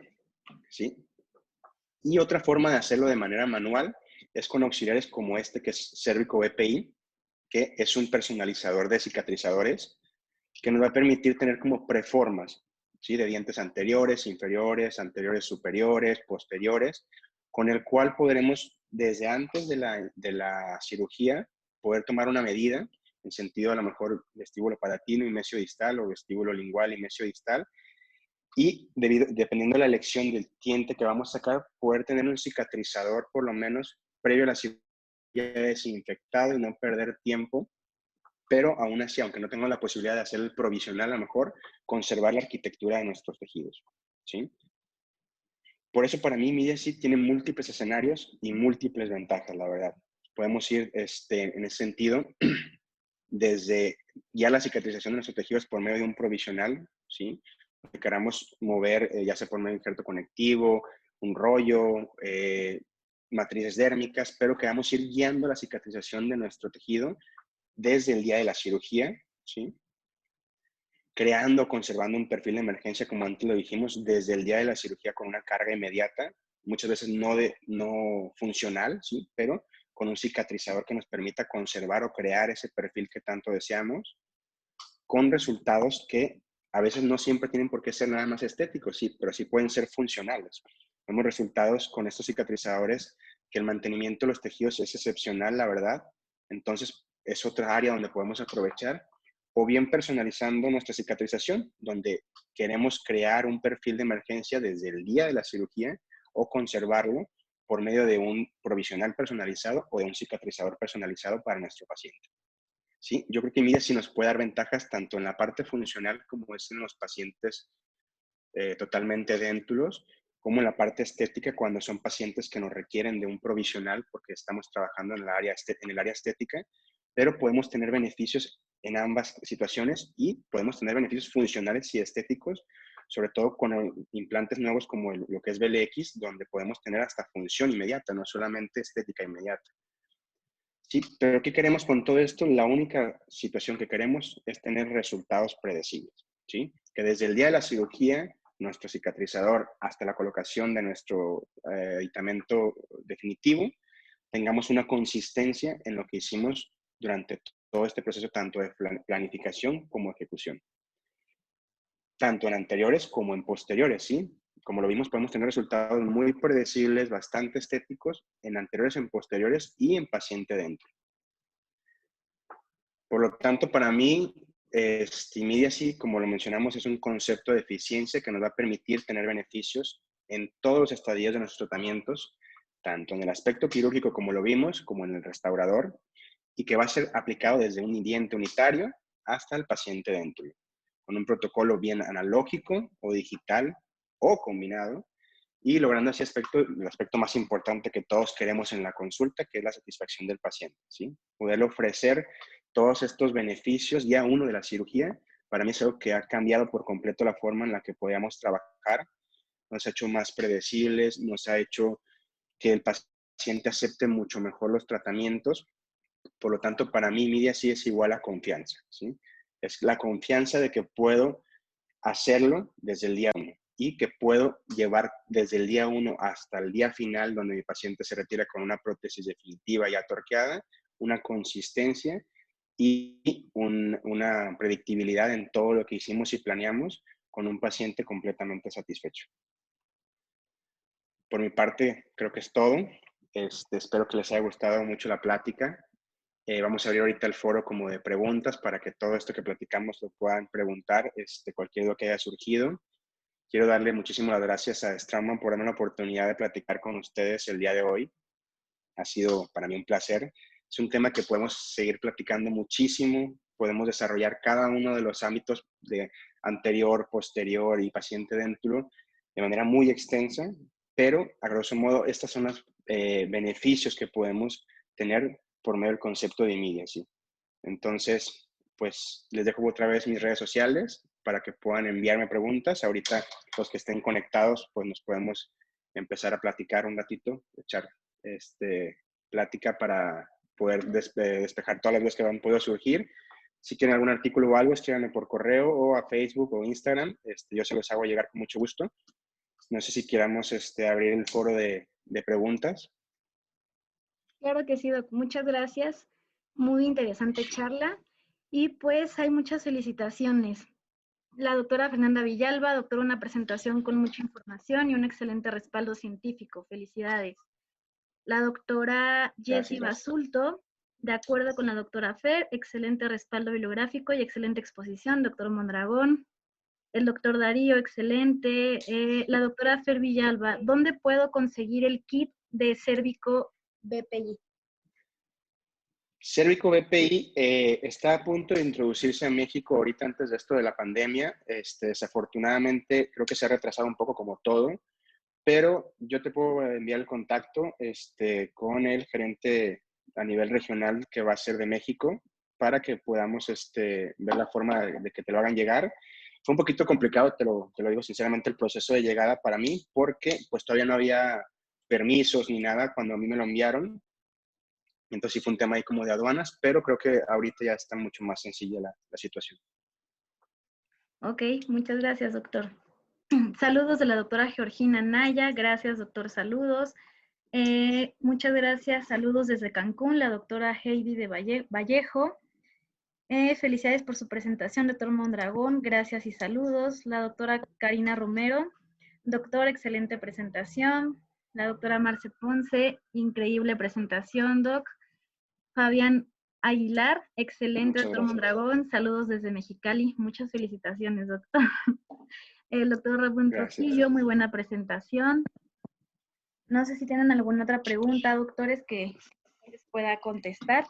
¿sí? Y otra forma de hacerlo de manera manual es con auxiliares como este, que es Cervico BPI, que es un personalizador de cicatrizadores que nos va a permitir tener como preformas, ¿sí? De dientes anteriores, inferiores, anteriores superiores, posteriores, con el cual podremos, desde antes de la cirugía, poder tomar una medida en sentido a lo mejor vestíbulo palatino y mesiodistal o vestíbulo lingual y mesiodistal, y dependiendo de la elección del diente que vamos a sacar, poder tener un cicatrizador por lo menos previo a la cirugía desinfectado y no perder tiempo, pero aún así, aunque no tengo la posibilidad de hacer el provisional, a lo mejor conservar la arquitectura de nuestros tejidos, ¿sí? Por eso para mí Mediasit tiene múltiples escenarios y múltiples ventajas, la verdad. Podemos ir en ese sentido desde ya la cicatrización de nuestros tejidos por medio de un provisional, ¿sí? Que queramos mover, ya sea por medio de injerto conectivo, un rollo, matrices dérmicas, pero queramos ir guiando la cicatrización de nuestro tejido desde el día de la cirugía, ¿sí? Creando, conservando un perfil de emergencia, como antes lo dijimos, desde el día de la cirugía con una carga inmediata, muchas veces no funcional, ¿sí? Pero con un cicatrizador que nos permita conservar o crear ese perfil que tanto deseamos, con resultados que a veces no siempre tienen por qué ser nada más estéticos, sí, pero sí pueden ser funcionales. Vemos resultados con estos cicatrizadores que el mantenimiento de los tejidos es excepcional, la verdad. Entonces, es otra área donde podemos aprovechar, o bien personalizando nuestra cicatrización, donde queremos crear un perfil de emergencia desde el día de la cirugía o conservarlo por medio de un provisional personalizado o de un cicatrizador personalizado para nuestro paciente. Sí, yo creo que Media sí nos puede dar ventajas tanto en la parte funcional como es en los pacientes totalmente déntulos, como en la parte estética cuando son pacientes que nos requieren de un provisional porque estamos trabajando en el área estética, pero podemos tener beneficios en ambas situaciones y podemos tener beneficios funcionales y estéticos, sobre todo con implantes nuevos como lo que es BLX, donde podemos tener hasta función inmediata, no solamente estética inmediata. Sí, pero ¿qué queremos con todo esto? La única situación que queremos es tener resultados predecibles, ¿sí? Que desde el día de la cirugía, nuestro cicatrizador hasta la colocación de nuestro aditamento definitivo, tengamos una consistencia en lo que hicimos durante todo este proceso, tanto de planificación como ejecución. Tanto en anteriores como en posteriores, ¿sí? Como lo vimos, podemos tener resultados muy predecibles, bastante estéticos, en anteriores, en posteriores y en paciente dentro. Por lo tanto, para mí, Immediacy, como lo mencionamos, es un concepto de eficiencia que nos va a permitir tener beneficios en todos los estadios de nuestros tratamientos, tanto en el aspecto quirúrgico como lo vimos, como en el restaurador, y que va a ser aplicado desde un diente unitario hasta el paciente dentro, con un protocolo bien analógico o digital o combinado, y logrando ese aspecto, el aspecto más importante que todos queremos en la consulta, que es la satisfacción del paciente, ¿sí? Poderle ofrecer todos estos beneficios ya uno de la cirugía, para mí es algo que ha cambiado por completo la forma en la que podíamos trabajar, nos ha hecho más predecibles, nos ha hecho que el paciente acepte mucho mejor los tratamientos. Por lo tanto, para mí, media sí es igual a confianza, ¿sí? Es la confianza de que puedo hacerlo desde el día 1 y que puedo llevar desde el día 1 hasta el día final, donde mi paciente se retira con una prótesis definitiva ya torqueada, una consistencia y una predictibilidad en todo lo que hicimos y planeamos con un paciente completamente satisfecho. Por mi parte, creo que es todo. Espero que les haya gustado mucho la plática. Vamos a abrir ahorita el foro como de preguntas para que todo esto que platicamos lo puedan preguntar, cualquier duda que haya surgido. Quiero darle muchísimas las gracias a Straumann por darme la oportunidad de platicar con ustedes el día de hoy. Ha sido para mí un placer. Es un tema que podemos seguir platicando muchísimo. Podemos desarrollar cada uno de los ámbitos de anterior, posterior y paciente dentro de manera muy extensa, pero a grosso modo estos son los beneficios que podemos tener por medio del concepto de immediacy. Entonces, pues les dejo otra vez mis redes sociales para que puedan enviarme preguntas. Ahorita los que estén conectados, pues nos podemos empezar a platicar un ratito, echar plática para poder despejar todas las dudas que han podido surgir. Si quieren algún artículo o algo, escríbanme por correo o a Facebook o Instagram. Yo se los hago llegar con mucho gusto. No sé si queramos abrir el foro de preguntas. Claro que sí, Doc. Muchas gracias. Muy interesante charla. Y pues hay muchas felicitaciones. La doctora Fernanda Villalba, doctora, una presentación con mucha información y un excelente respaldo científico. Felicidades. La doctora Jessie Basulto, de acuerdo con la doctora Fer, excelente respaldo bibliográfico y excelente exposición, doctor Mondragón. El doctor Darío, excelente. La doctora Fer Villalba, ¿dónde puedo conseguir el kit de cérvico BPI? Cérvico BPI está a punto de introducirse en México ahorita antes de esto de la pandemia. Desafortunadamente creo que se ha retrasado un poco como todo, pero yo te puedo enviar el contacto con el gerente a nivel regional que va a ser de México para que podamos ver la forma de que te lo hagan llegar. Fue un poquito complicado, te lo digo sinceramente, el proceso de llegada para mí porque pues todavía no había permisos ni nada cuando a mí me lo enviaron. Entonces sí fue un tema ahí como de aduanas, pero creo que ahorita ya está mucho más sencilla la situación. Ok, muchas gracias, doctor. Saludos de la doctora Georgina Naya. Gracias, doctor. Saludos. Muchas gracias. Saludos desde Cancún, la doctora Heidi de Vallejo. Felicidades por su presentación, doctor Mondragón. Gracias y saludos. La doctora Karina Romero. Doctor, excelente presentación. La doctora Marce Ponce, increíble presentación, doc. Fabián Aguilar, excelente, doctor Mondragón. Saludos desde Mexicali. Muchas felicitaciones, doctor. El doctor Ramón Trujillo, muy buena presentación. No sé si tienen alguna otra pregunta, doctores, que les pueda contestar.